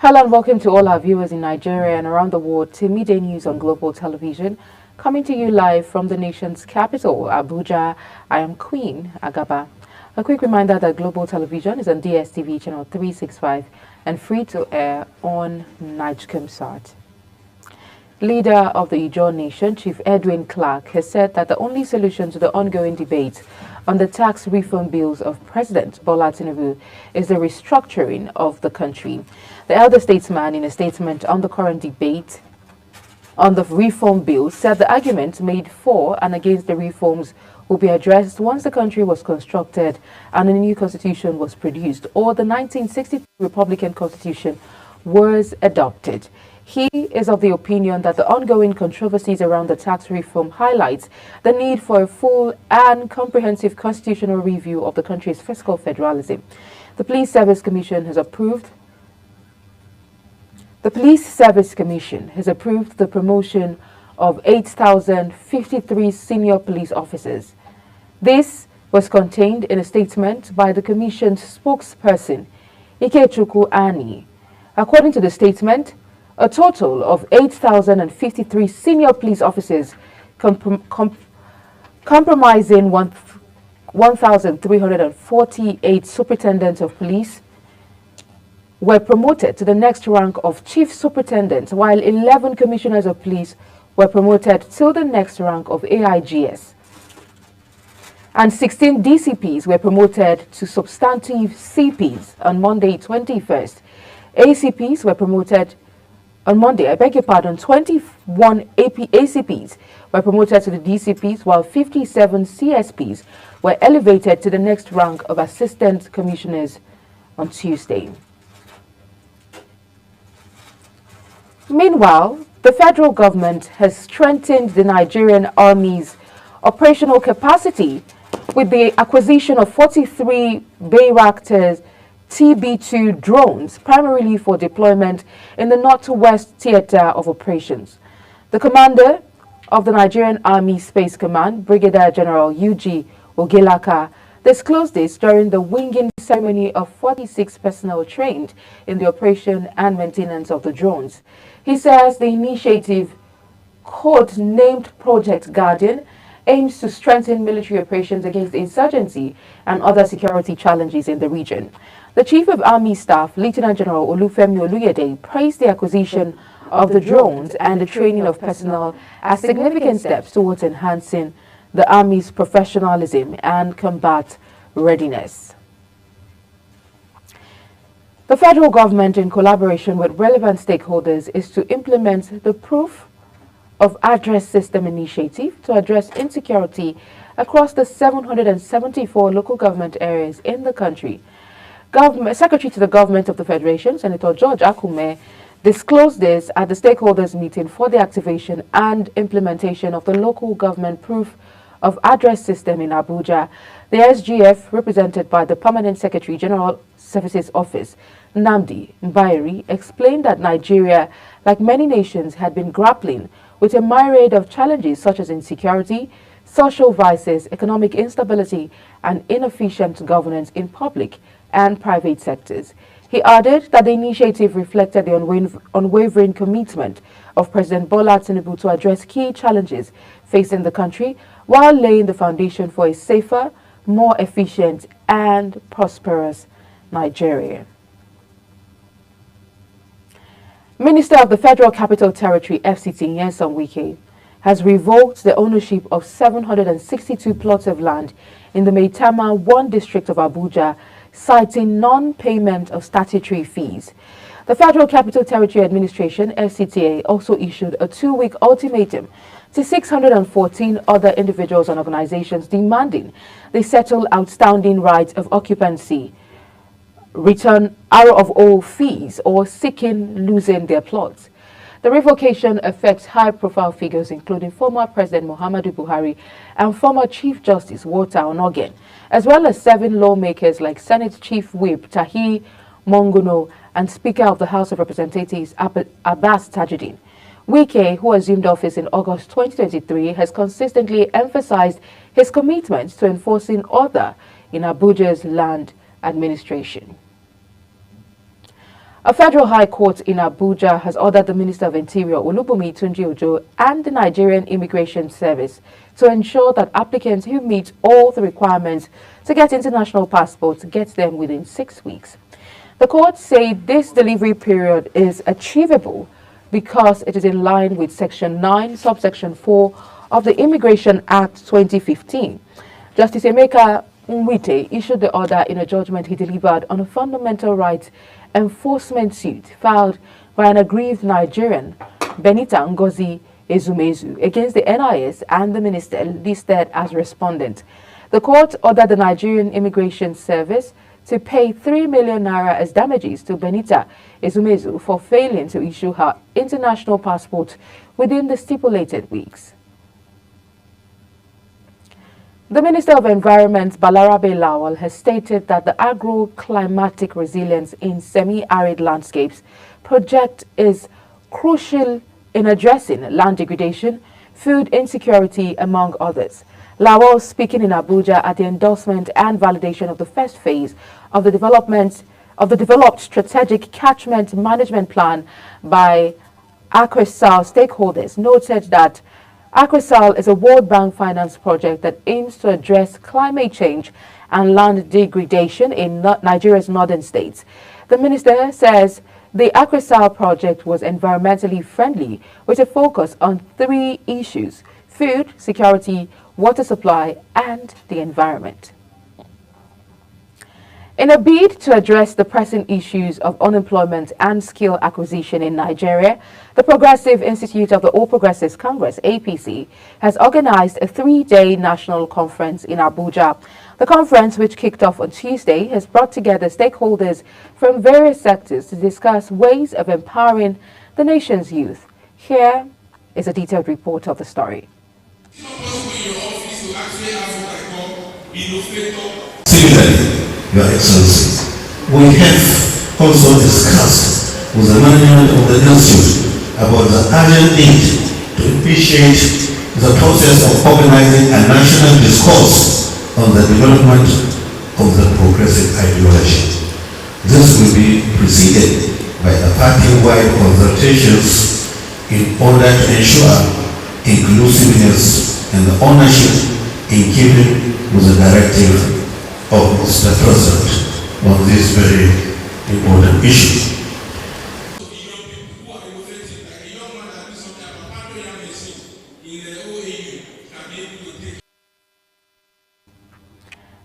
Hello and welcome to all our viewers in Nigeria and around the world to Midday News on Global Television, coming to you live from the nation's capital, Abuja. I am Queen Agaba. A quick reminder that Global Television is on DSTV channel 365 and free to air on Nigecomsat. Leader of the Ijaw Nation, Chief Edwin Clark, has said that the only solution to the ongoing debate on the tax reform bills of President Bola Tinubu is the restructuring of the country. The elder statesman, in a statement on the current debate on the reform bill, said the arguments made for and against the reforms will be addressed once the country was constructed and a new constitution was produced, or the 1963 Republican Constitution was adopted. He is of the opinion that the ongoing controversies around the tax reform highlights the need for a full and comprehensive constitutional review of the country's fiscal federalism. The Police Service Commission has approved the promotion of 8,053 senior police officers. This was contained in a statement by the Commission's spokesperson, Ikechukwu Ani. According to the statement, a total of 8,053 senior police officers comprising 1,348 superintendents of police were promoted to the next rank of chief superintendent, while 11 commissioners of police were promoted to the next rank of AIGS. And 16 DCPs were promoted to substantive CPs on Monday 21st. ACPs were promoted on Monday, 21 ACPs were promoted to the DCPs, while 57 CSPs were elevated to the next rank of assistant commissioners on Tuesday. Meanwhile, the federal government has strengthened the Nigerian Army's operational capacity with the acquisition of 43 Bayraktar TB2 drones, primarily for deployment in the Northwest Theater of Operations. The commander of the Nigerian Army Space Command, Brigadier General UG Ogelaka, disclosed this during the winging ceremony of 46 personnel trained in the operation and maintenance of the drones. He says the initiative, code-named Project Guardian, aims to strengthen military operations against insurgency and other security challenges in the region. The Chief of Army Staff, Lieutenant General Olufemi Oluyede, praised the acquisition of the drones and the training of personnel as significant steps towards enhancing the Army's professionalism and combat readiness. The federal government, in collaboration with relevant stakeholders, is to implement the Proof of Address System initiative to address insecurity across the 774 local government areas in the country. Secretary to the Government of the Federation, Senator George Akume, disclosed this at the stakeholders meeting for the activation and implementation of the local government proof of address system in Abuja. The SGF, represented by the Permanent Secretary General Services Office, Nnamdi Mbairi, explained that Nigeria, like many nations, had been grappling with a myriad of challenges such as insecurity, social vices, economic instability, and inefficient governance in public and private sectors. He added that the initiative reflected the unwavering commitment of President Bola Tinubu to address key challenges facing the country while laying the foundation for a safer, more efficient, and prosperous Nigeria. Minister of the Federal Capital Territory, FCT, Nyesom Wike, has revoked the ownership of 762 plots of land in the Maitama 1 district of Abuja, citing non-payment of statutory fees. The Federal Capital Territory Administration, FCTA, also issued a 2-week ultimatum to 614 other individuals and organizations demanding they settle outstanding rights of occupancy, return of fees, or seeking losing their plots. The revocation affects high-profile figures including former President Muhammadu Buhari and former Chief Justice Walter Onogen, as well as 7 lawmakers like Senate Chief Whip Tahi Monguno and Speaker of the House of Representatives Abbas Tajuddin. Wike, who assumed office in August 2023, has consistently emphasized his commitment to enforcing order in Abuja's land administration. A federal high court in Abuja has ordered the Minister of Interior, Olubunmi Tunji Ojo, and the Nigerian Immigration Service to ensure that applicants who meet all the requirements to get international passports get them within 6 weeks. The court said this delivery period is achievable because it is in line with Section 9, Subsection 4 of the Immigration Act 2015. Justice Emeka Nwite issued the order in a judgment he delivered on a fundamental rights enforcement suit filed by an aggrieved Nigerian, Benita Ngozi Ezumezu, against the NIS and the minister listed as respondent. The court ordered the Nigerian Immigration Service to pay 3 million naira as damages to Benita Ezumezu for failing to issue her international passport within the stipulated weeks. The Minister of Environment, Balarabe Lawal, has stated that the Agro-Climatic Resilience in Semi-Arid Landscapes project is crucial in addressing land degradation, food insecurity, among others. Lawal, speaking in Abuja at the endorsement and validation of the first phase of the developed strategic catchment management plan by Akresal stakeholders, noted that Akresal is a World Bank finance project that aims to address climate change and land degradation in Nigeria's northern states. The minister says the Akresal project was environmentally friendly with a focus on 3 issues: food security, water supply, and the environment. In a bid to address the pressing issues of unemployment and skill acquisition in Nigeria, the Progressive Institute of the All Progressives Congress, APC, has organized a 3-day national conference in Abuja. The conference, which kicked off on Tuesday, has brought together stakeholders from various sectors to discuss ways of empowering the nation's youth. Here is a detailed report of the story. Similarly, Your Excellency, we have also discussed with the management of the Institute about the urgent need to initiate the process of organizing a national discourse on the development of the progressive ideology. This will be preceded by a party-wide consultations in order to ensure inclusiveness and ownership in keeping with the directive of Mr. President on this very important issue.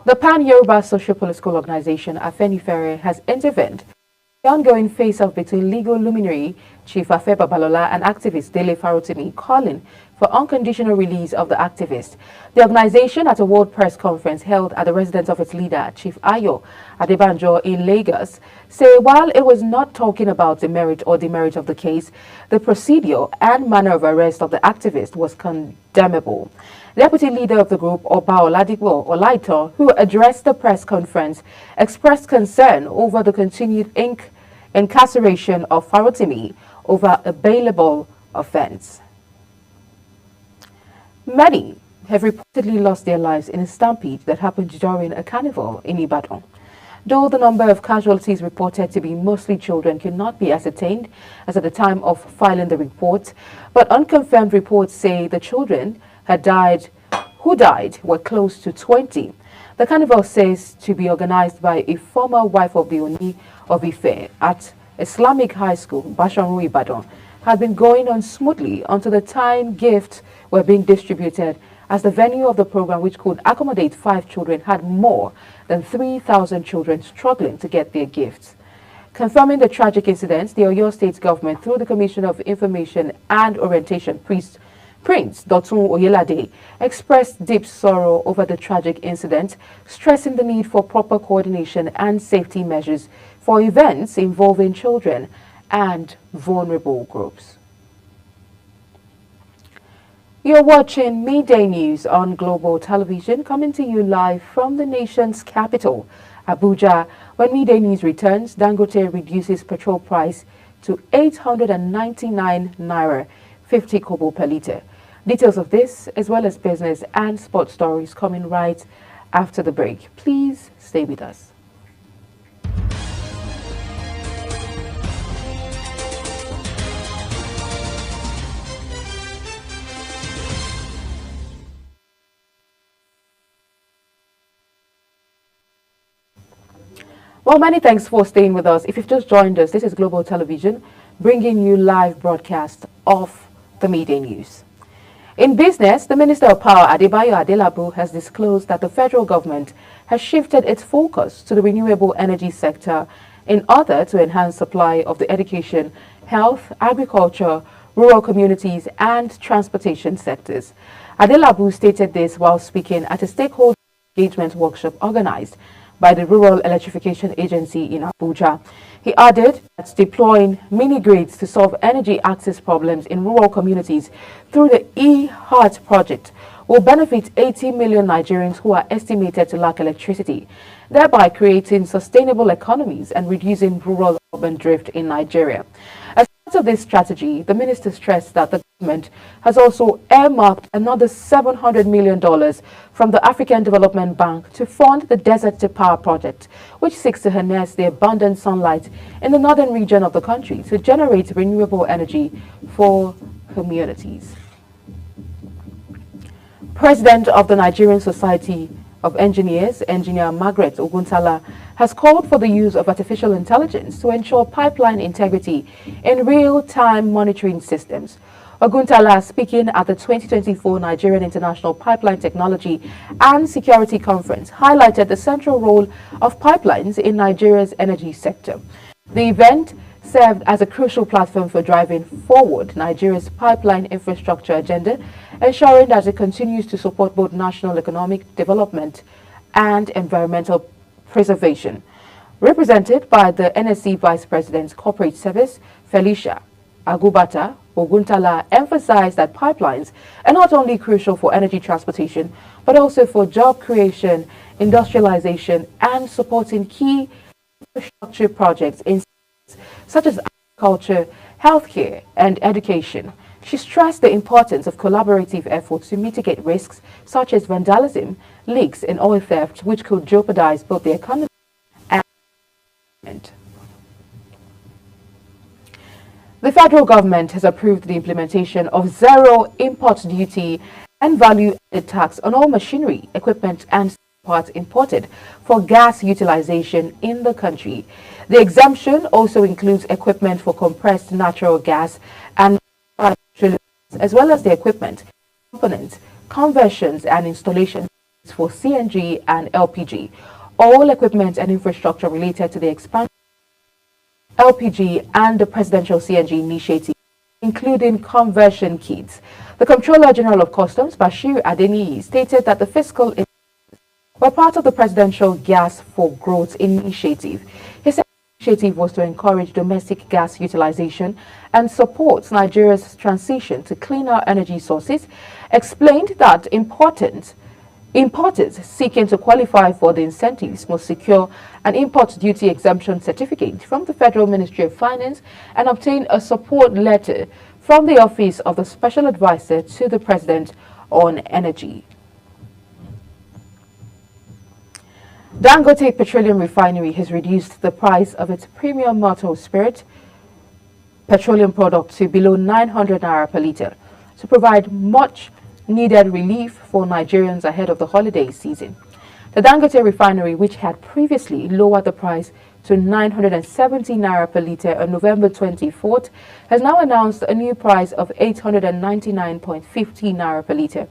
The Pan-Yoruba Socio-Political Organization, Afenifere, has intervened in the ongoing face-off between legal luminary Chief Afe Babalola and activist Dele Farotimi, calling for unconditional release of the activist. The organization, at a World Press Conference held at the residence of its leader, Chief Ayo Adebanjo in Lagos, say while it was not talking about the merit or demerit of the case, the procedure and manner of arrest of the activist was condemnable. The deputy leader of the group, Oba Oladipo Olaito, who addressed the press conference, expressed concern over the continued incarceration of Farotimi over a bailable offense. Many have reportedly lost their lives in a stampede that happened during a carnival in Ibadan. Though the number of casualties reported to be mostly children could not be ascertained as at the time of filing the report, but unconfirmed reports say the children who died were close to 20. The carnival says to be organized by a former wife of the Oni of Ife at Islamic High School, Bashanru Ibadan, had been going on smoothly until the time gifts were being distributed, as the venue of the program, which could accommodate 5 children, had more than 3,000 children struggling to get their gifts. Confirming the tragic incidents, the Oyo State government, through the Commission of Information and Orientation, Prince Dotun Oyelade, expressed deep sorrow over the tragic incident, stressing the need for proper coordination and safety measures for events involving children and vulnerable groups. You're watching Midday News on Global Television, coming to you live from the nation's capital, Abuja. When Midday News returns, Dangote reduces petrol price to 899 naira 50 kobo per litre. Details of this, as well as business and sports stories, coming right after the break. Please stay with us. Well, many thanks for staying with us. If you've just joined us, this is Global Television, bringing you live broadcast of the media news. In business, the Minister of Power, Adebayo Adelabu, has disclosed that the federal government has shifted its focus to the renewable energy sector in order to enhance supply of the education, health, agriculture, rural communities, and transportation sectors. Adelabu stated this while speaking at a stakeholder engagement workshop organized by the Rural Electrification Agency in Abuja. He added that deploying mini-grids to solve energy access problems in rural communities through the e-Heart project will benefit 80 million Nigerians who are estimated to lack electricity, thereby creating sustainable economies and reducing rural urban drift in Nigeria. As part of this strategy, the minister stressed that the government has also earmarked another $700 million from the African Development Bank to fund the Desert to Power project, which seeks to harness the abundant sunlight in the northern region of the country to generate renewable energy for communities. President of the Nigerian Society of Engineers, Engineer Margaret Oguntala, has called for the use of artificial intelligence to ensure pipeline integrity in real-time monitoring systems. Oguntala, speaking at the 2024 Nigerian International Pipeline Technology and Security Conference, highlighted the central role of pipelines in Nigeria's energy sector. The event served as a crucial platform for driving forward Nigeria's pipeline infrastructure agenda, ensuring that it continues to support both national economic development and environmental preservation. Represented by the NSC Vice President Corporate Service, Felicia Agubata, Oguntala emphasized that pipelines are not only crucial for energy transportation, but also for job creation, industrialization, and supporting key infrastructure projects in such as agriculture, healthcare, and education. She stressed the importance of collaborative efforts to mitigate risks such as vandalism, leaks, and oil theft, which could jeopardize both the economy and environment. The federal government has approved the implementation of zero import duty and value-added tax on all machinery, equipment, and parts imported for gas utilization in the country. The exemption also includes equipment for compressed natural gas and as well as the equipment, components, conversions, and installations for CNG and LPG. All equipment and infrastructure related to the expansion of LPG and the Presidential CNG initiative, including conversion kits. The Comptroller General of Customs, Bashir Adeniyi, stated that the fiscal were part of the Presidential Gas for Growth initiative. He said the initiative was to encourage domestic gas utilization and support Nigeria's transition to cleaner energy sources, explained that importers seeking to qualify for the incentives must secure an import duty exemption certificate from the Federal Ministry of Finance and obtain a support letter from the Office of the Special Advisor to the President on Energy. Dangote Petroleum Refinery has reduced the price of its premium maltose spirit petroleum product to below 900 naira per litre to provide much needed relief for Nigerians ahead of the holiday season. The Dangote Refinery, which had previously lowered the price to 970 naira per litre on November 24th, has now announced a new price of 899.50 naira per litre.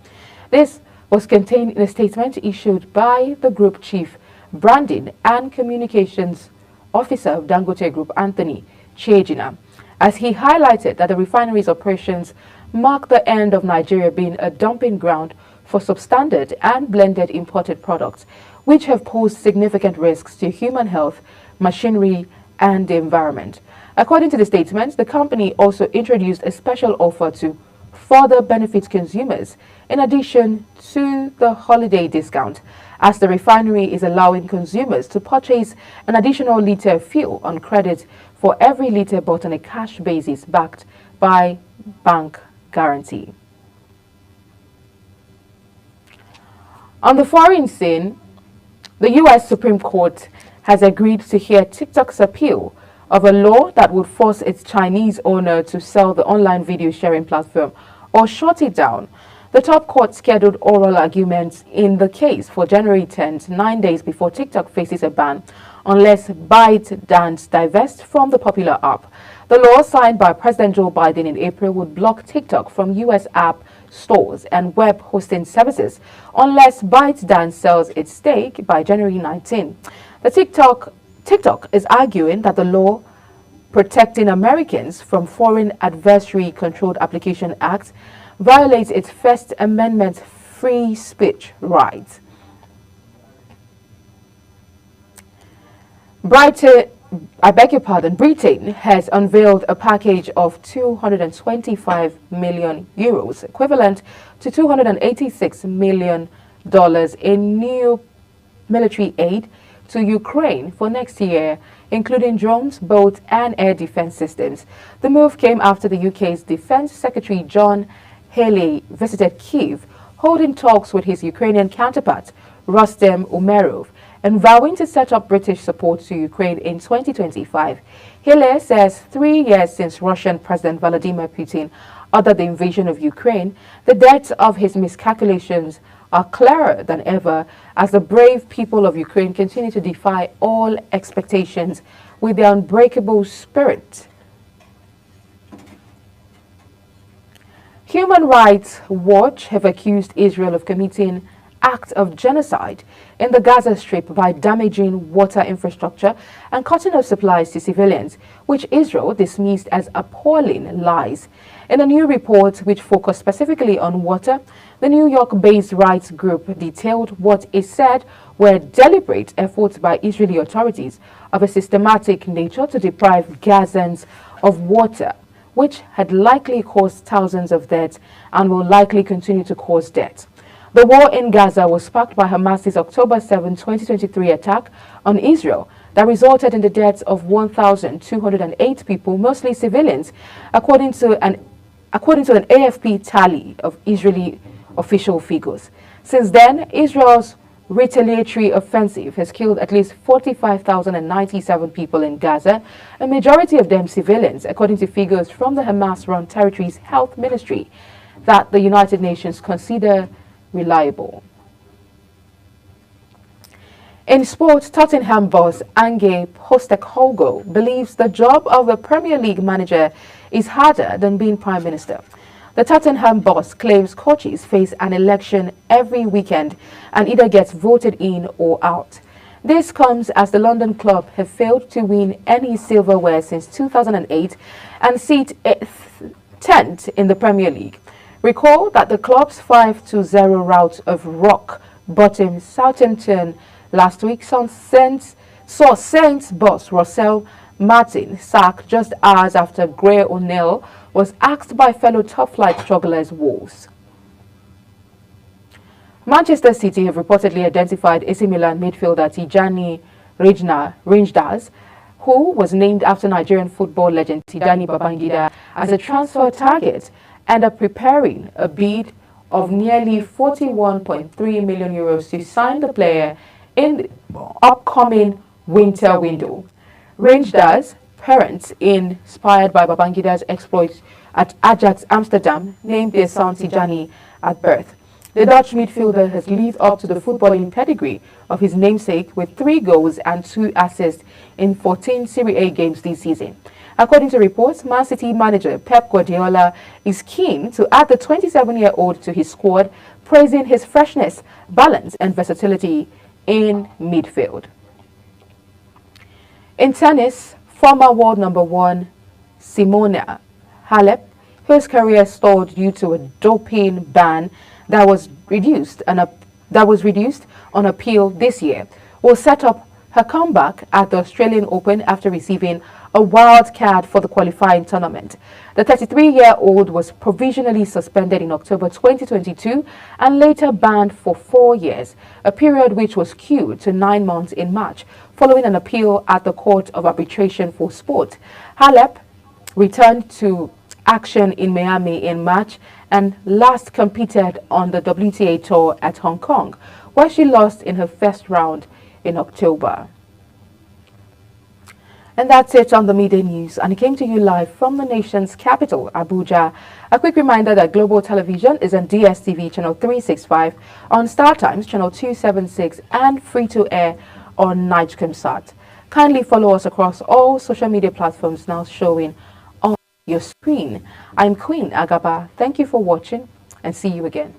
This was contained in a statement issued by the Group Chief Branding and Communications Officer of Dangote Group, Anthony Chejina, as he highlighted that the refinery's operations mark the end of Nigeria being a dumping ground for substandard and blended imported products, which have posed significant risks to human health, machinery, and the environment. According to the statement, the company also introduced a special offer to further benefit consumers in addition to the holiday discount, as the refinery is allowing consumers to purchase an additional litre of fuel on credit for every litre bought on a cash basis backed by bank guarantee. On the foreign scene, the U.S. Supreme Court has agreed to hear TikTok's appeal of a law that would force its Chinese owner to sell the online video sharing platform or shut it down. The top court scheduled oral arguments in the case for January 10th, 9 days before TikTok faces a ban unless ByteDance divests from the popular app. The law signed by President Joe Biden in April would block TikTok from U.S. app stores and web hosting services unless ByteDance sells its stake by January 19. The TikTok is arguing that the law protecting Americans from Foreign Adversary Controlled Application Act violates its First Amendment free speech rights. Britain has unveiled a package of 225 million euros, equivalent to $286 million in new military aid to Ukraine for next year, including drones, boat and air defense systems. The move came after the UK's Defense Secretary John Healey visited Kyiv, holding talks with his Ukrainian counterpart, Rustem Umerov, and vowing to set up British support to Ukraine in 2025. Healey says 3 years since Russian President Vladimir Putin ordered the invasion of Ukraine, the depths of his miscalculations are clearer than ever as the brave people of Ukraine continue to defy all expectations with their unbreakable spirit. Human Rights Watch have accused Israel of committing acts of genocide in the Gaza Strip by damaging water infrastructure and cutting off supplies to civilians, which Israel dismissed as appalling lies. In a new report which focused specifically on water, the New York-based rights group detailed what it said were deliberate efforts by Israeli authorities of a systematic nature to deprive Gazans of water, which had likely caused thousands of deaths and will likely continue to cause deaths. The war in Gaza was sparked by Hamas's October 7, 2023 attack on Israel that resulted in the deaths of 1,208 people, mostly civilians, according to an AFP tally of Israeli official figures. Since then, Israel's retaliatory offensive has killed at least 45,097 people in Gaza, a majority of them civilians, according to figures from the Hamas-run territory's health ministry that the United Nations consider reliable. In sport, Tottenham boss Ange Postecoglou believes the job of a Premier League manager is harder than being Prime Minister. The Tottenham boss claims coaches face an election every weekend and either gets voted in or out. This comes as the London club have failed to win any silverware since 2008 and sit 10th in the Premier League. Recall that the club's 5-0 rout of rock bottom Southampton last week saw Saints boss Russell Martin sacked just hours after Gray O'Neill was axed by fellow top-flight strugglers Wolves. Manchester City have reportedly identified AC Milan midfielder Tijani Reinders, who was named after Nigerian football legend Tijani Babangida, as a transfer target and are preparing a bid of nearly 41.3 million euros to sign the player in the upcoming winter window. Reinders' parents, inspired by Babangida's exploits at Ajax Amsterdam, named their son Tijani at birth. The Dutch midfielder has lived up to the footballing pedigree of his namesake with 3 goals and 2 assists in 14 Serie A games this season. According to reports, Man City manager Pep Guardiola is keen to add the 27-year-old to his squad, praising his freshness, balance and versatility in midfield. In tennis, former world number 1 Simona Halep, whose career stalled due to a doping ban that was reduced on appeal this year, will set up her comeback at the Australian Open after receiving a wild card for the qualifying tournament. The 33-year-old was provisionally suspended in October 2022 and later banned for 4 years, a period which was queued to 9 months in March, following an appeal at the Court of Arbitration for Sport. Halep returned to action in Miami in March and last competed on the WTA Tour at Hong Kong, where she lost in her first round in October. And that's it on the Midday News, and it came to you live from the nation's capital, Abuja. A quick reminder that Global Television is on DSTV channel 365, on StarTimes channel 276, and free to air on Nigecomsat. Kindly follow us across all social media platforms now showing on your screen. I'm Queen Agaba. Thank you for watching and see you again.